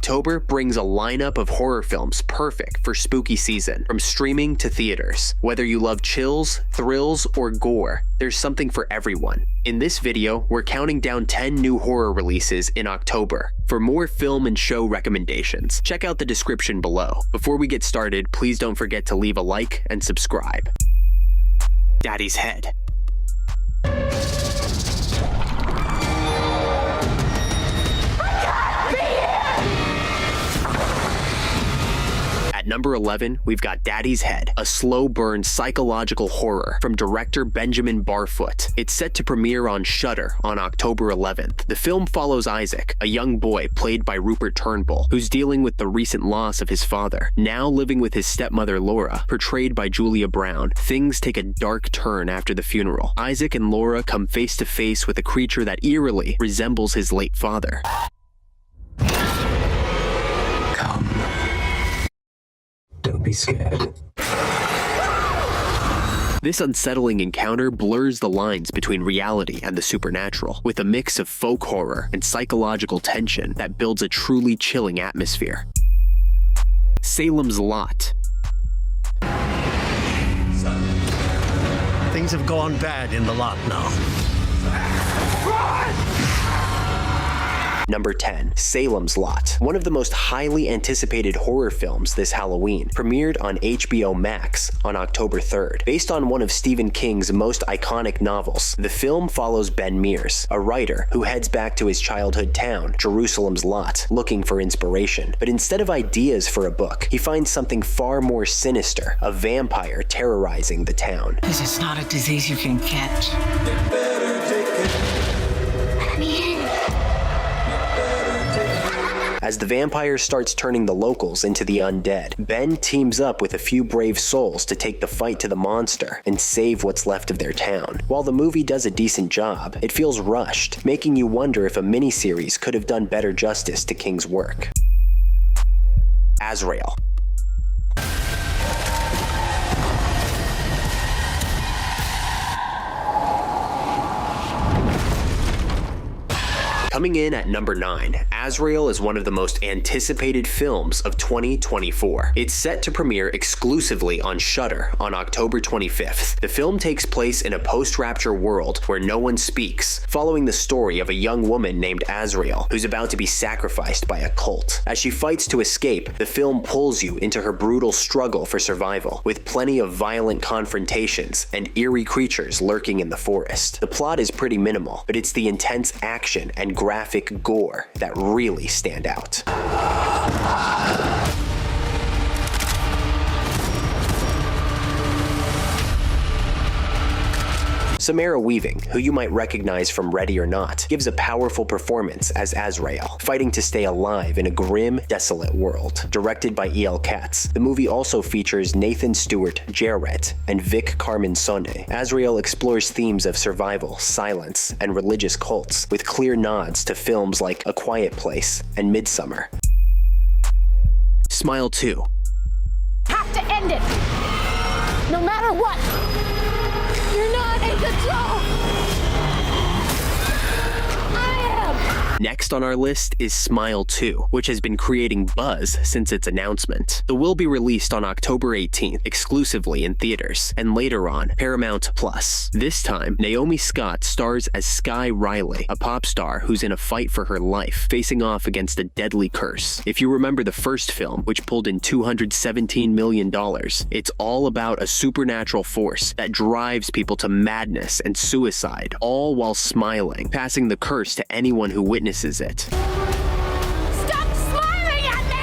October brings a lineup of horror films perfect for spooky season, from streaming to theaters. Whether you love chills, thrills, or gore, there's something for everyone. In this video, we're counting down 10 new horror releases in October. For more film and show recommendations, check out the description below. Before we get started, please don't forget to leave a like and subscribe. Daddy's Head. Number 11, we've got Daddy's Head, a slow-burn psychological horror from director Benjamin Barfoot. It's set to premiere on Shudder on October 11th. The film follows Isaac, a young boy played by Rupert Turnbull, who's dealing with the recent loss of his father. Now living with his stepmother Laura, portrayed by Julia Brown, things take a dark turn after the funeral. Isaac and Laura come face to face with a creature that eerily resembles his late father. Don't be scared. This unsettling encounter blurs the lines between reality and the supernatural, with a mix of folk horror and psychological tension that builds a truly chilling atmosphere. Salem's Lot. Things have gone bad in the lot now. Number 10, Salem's Lot. One of the most highly anticipated horror films this Halloween, premiered on HBO Max on October 3rd. Based on one of Stephen King's most iconic novels, the film follows Ben Mears, a writer who heads back to his childhood town, Jerusalem's Lot, looking for inspiration. But instead of ideas for a book, he finds something far more sinister, a vampire terrorizing the town. This is not a disease you can catch. As the vampire starts turning the locals into the undead, Ben teams up with a few brave souls to take the fight to the monster and save what's left of their town. While the movie does a decent job, it feels rushed, making you wonder if a miniseries could have done better justice to King's work. Azrael. Coming in at number 9, Azrael is one of the most anticipated films of 2024. It's set to premiere exclusively on Shudder on October 25th. The film takes place in a post-rapture world where no one speaks, following the story of a young woman named Azrael who's about to be sacrificed by a cult. As she fights to escape, the film pulls you into her brutal struggle for survival, with plenty of violent confrontations and eerie creatures lurking in the forest. The plot is pretty minimal, but it's the intense action and graphic gore that really stand out. Samara Weaving, who you might recognize from Ready or Not, gives a powerful performance as Azrael, fighting to stay alive in a grim, desolate world. Directed by E.L. Katz, the movie also features Nathan Stewart, Jarrett, and Vic Carmen Sonde. Azrael explores themes of survival, silence, and religious cults, with clear nods to films like A Quiet Place and Midsummer. Smile 2. Have to end it! No matter what! You're not in control! I am! Next on our list is Smile 2, which has been creating buzz since its announcement. It will be released on October 18th, exclusively in theaters, and later on Paramount+. This time, Naomi Scott stars as Sky Riley, a pop star who's in a fight for her life, facing off against a deadly curse. If you remember the first film, which pulled in $217 million, it's all about a supernatural force that drives people to madness and suicide, all while smiling, passing the curse to anyone who witnesses it. Stop smiling at me!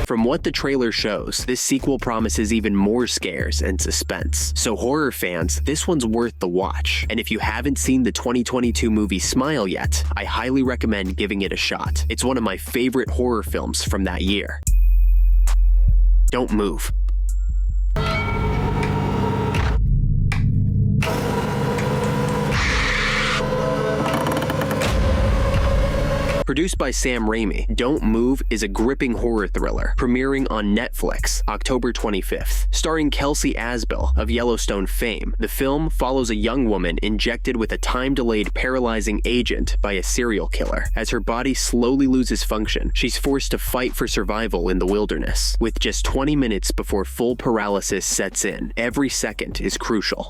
From what the trailer shows, this sequel promises even more scares and suspense. So horror fans, this one's worth the watch. And if you haven't seen the 2022 movie Smile yet, I highly recommend giving it a shot. It's one of my favorite horror films from that year. Don't move. Produced by Sam Raimi, Don't Move is a gripping horror thriller, premiering on Netflix, October 25th. Starring Kelsey Asbill of Yellowstone fame, the film follows a young woman injected with a time-delayed paralyzing agent by a serial killer. As her body slowly loses function, she's forced to fight for survival in the wilderness. With just 20 minutes before full paralysis sets in, every second is crucial.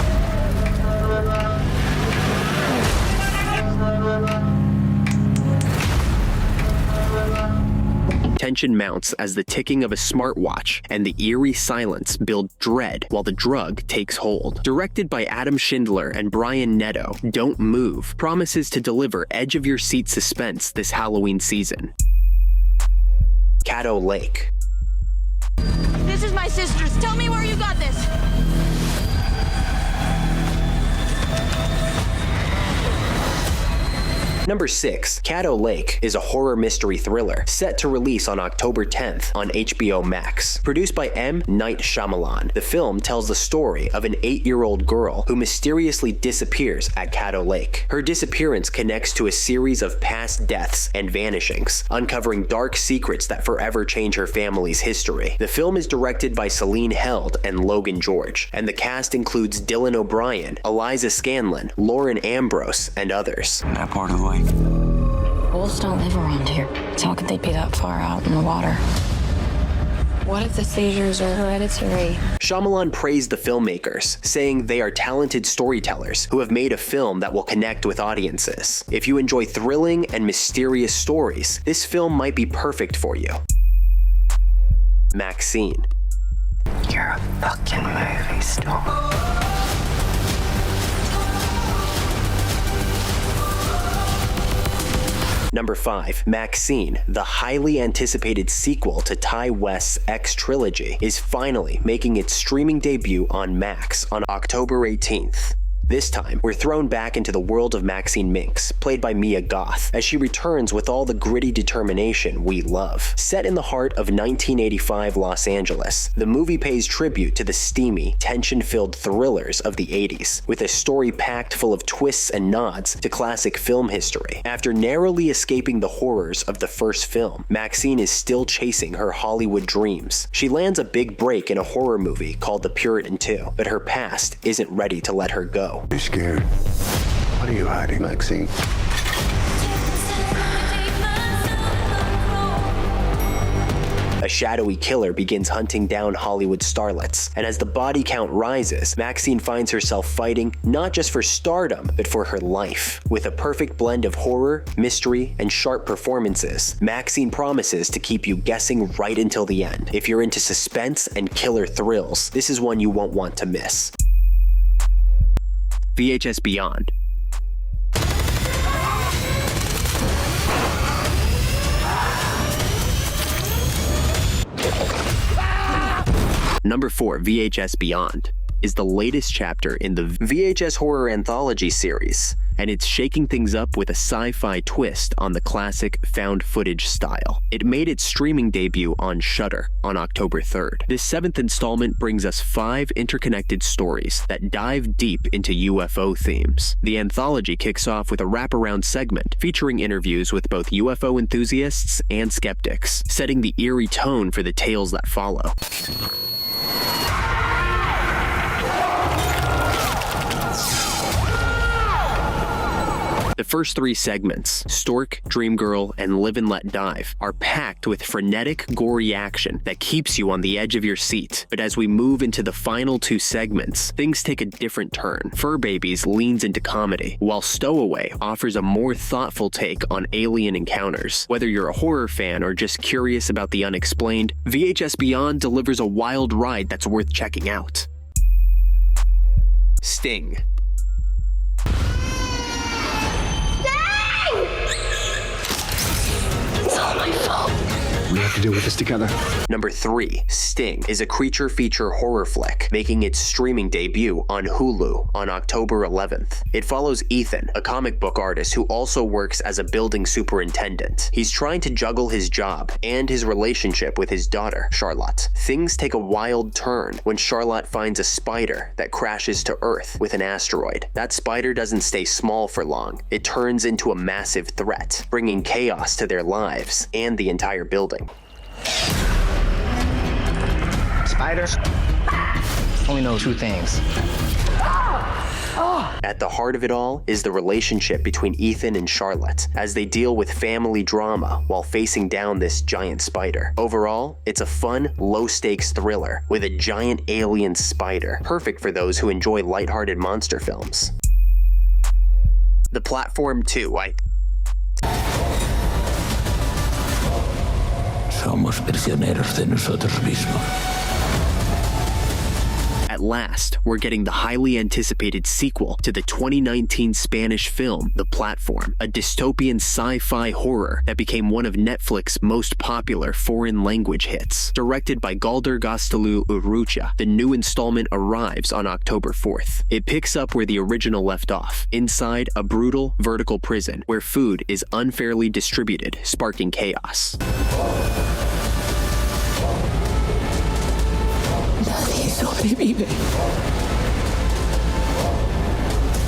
Tension mounts as the ticking of a smartwatch and the eerie silence build dread while the drug takes hold. Directed by Adam Schindler and Brian Netto, Don't Move promises to deliver edge-of-your-seat suspense this Halloween season. Caddo Lake. This is my sister's. Tell me where you got this. Number 6, Caddo Lake is a horror mystery thriller set to release on October 10th on HBO Max. Produced by M. Night Shyamalan, the film tells the story of an 8-year-old girl who mysteriously disappears at Caddo Lake. Her disappearance connects to a series of past deaths and vanishings, uncovering dark secrets that forever change her family's history. The film is directed by Celine Held and Logan George, and the cast includes Dylan O'Brien, Eliza Scanlon, Lauren Ambrose, and others. In that part of the lake. Wolves don't live around here, so how could they be that far out in the water? What if the seizures are hereditary? Shyamalan praised the filmmakers, saying they are talented storytellers who have made a film that will connect with audiences. If you enjoy thrilling and mysterious stories, this film might be perfect for you. Maxine. You're a fucking movie star. Number 5, Maxine, the highly anticipated sequel to Ty West's X trilogy, is finally making its streaming debut on Max on October 18th. This time, we're thrown back into the world of Maxine Minx, played by Mia Goth, as she returns with all the gritty determination we love. Set in the heart of 1985 Los Angeles, the movie pays tribute to the steamy, tension-filled thrillers of the 80s, with a story packed full of twists and nods to classic film history. After narrowly escaping the horrors of the first film, Maxine is still chasing her Hollywood dreams. She lands a big break in a horror movie called The Puritan II, but her past isn't ready to let her go. You're scared. What are you hiding, Maxine? A shadowy killer begins hunting down Hollywood starlets, and as the body count rises, Maxine finds herself fighting not just for stardom, but for her life. With a perfect blend of horror, mystery, and sharp performances, Maxine promises to keep you guessing right until the end. If you're into suspense and killer thrills, this is one you won't want to miss. VHS Beyond. Number 4, VHS Beyond, is the latest chapter in the VHS horror anthology series, and it's shaking things up with a sci-fi twist on the classic found footage style. It made its streaming debut on Shudder on October 3rd. This 7th installment brings us 5 interconnected stories that dive deep into UFO themes. The anthology kicks off with a wraparound segment featuring interviews with both UFO enthusiasts and skeptics, setting the eerie tone for the tales that follow. The first 3 segments, Stork, Dreamgirl, and Live and Let Dive, are packed with frenetic, gory action that keeps you on the edge of your seat. But as we move into the final 2 segments, things take a different turn. Fur Babies leans into comedy, while Stowaway offers a more thoughtful take on alien encounters. Whether you're a horror fan or just curious about the unexplained, VHS Beyond delivers a wild ride that's worth checking out. Sting. We have to deal with this together. Number 3, Sting is a creature feature horror flick, making its streaming debut on Hulu on October 11th. It follows Ethan, a comic book artist who also works as a building superintendent. He's trying to juggle his job and his relationship with his daughter, Charlotte. Things take a wild turn when Charlotte finds a spider that crashes to Earth with an asteroid. That spider doesn't stay small for long. It turns into a massive threat, bringing chaos to their lives and the entire building. Spiders only know 2 things. At the heart of it all is the relationship between Ethan and Charlotte as they deal with family drama while facing down this giant spider. Overall, it's a fun, low-stakes thriller with a giant alien spider, perfect for those who enjoy lighthearted monster films. The Platform 2, Somos prisioneros de nosotros mismos. At last, we're getting the highly anticipated sequel to the 2019 Spanish film, The Platform, a dystopian sci-fi horror that became one of Netflix's most popular foreign language hits. Directed by Galder Gaztelu Urrutia, the new installment arrives on October 4th. It picks up where the original left off, inside a brutal, vertical prison where food is unfairly distributed, sparking chaos.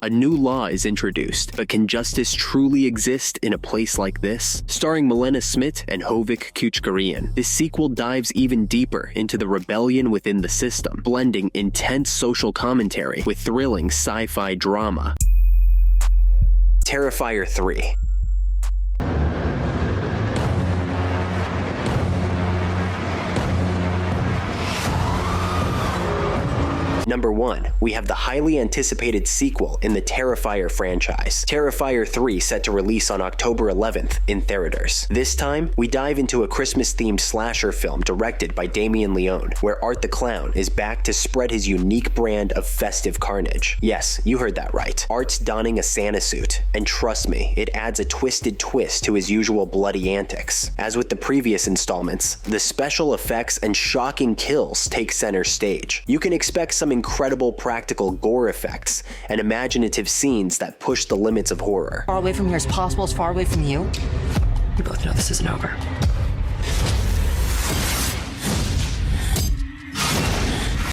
A new law is introduced, but can justice truly exist in a place like this? Starring Milena Smith and Hovik Kuchgarian, this sequel dives even deeper into the rebellion within the system, blending intense social commentary with thrilling sci-fi drama. Terrifier 3. Number 1, we have the highly anticipated sequel in the Terrifier franchise, Terrifier 3, set to release on October 11th in theaters. This time, we dive into a Christmas-themed slasher film directed by Damien Leone, where Art the Clown is back to spread his unique brand of festive carnage. Yes, you heard that right. Art's donning a Santa suit, and trust me, it adds a twisted twist to his usual bloody antics. As with the previous installments, the special effects and shocking kills take center stage. You can expect some incredible practical gore effects and imaginative scenes that push the limits of horror. Far away from here as possible, as far away from you. We both know this isn't over.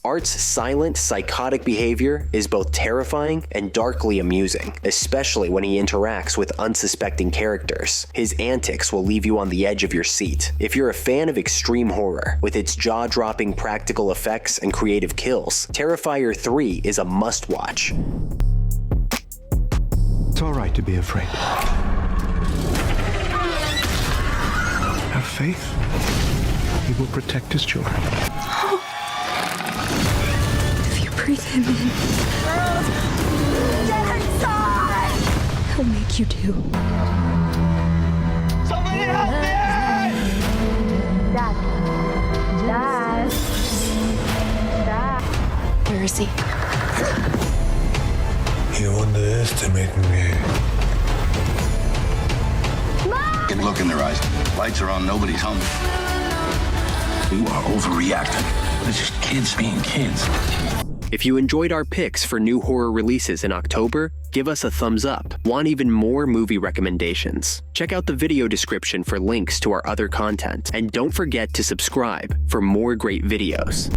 Art's silent, psychotic behavior is both terrifying and darkly amusing, especially when he interacts with unsuspecting characters. His antics will leave you on the edge of your seat. If you're a fan of extreme horror, with its jaw-dropping practical effects and creative kills, Terrifier 3 is a must-watch. It's all right to be afraid. Have faith. He will protect his children. Breathe him in. He'll make you do. Somebody help me! Dad. Where is he? You underestimate me. Get a look in their eyes. Lights are on, nobody's home. You are overreacting. It's just kids being kids. If you enjoyed our picks for new horror releases in October, give us a thumbs up. Want even more movie recommendations? Check out the video description for links to our other content, and don't forget to subscribe for more great videos.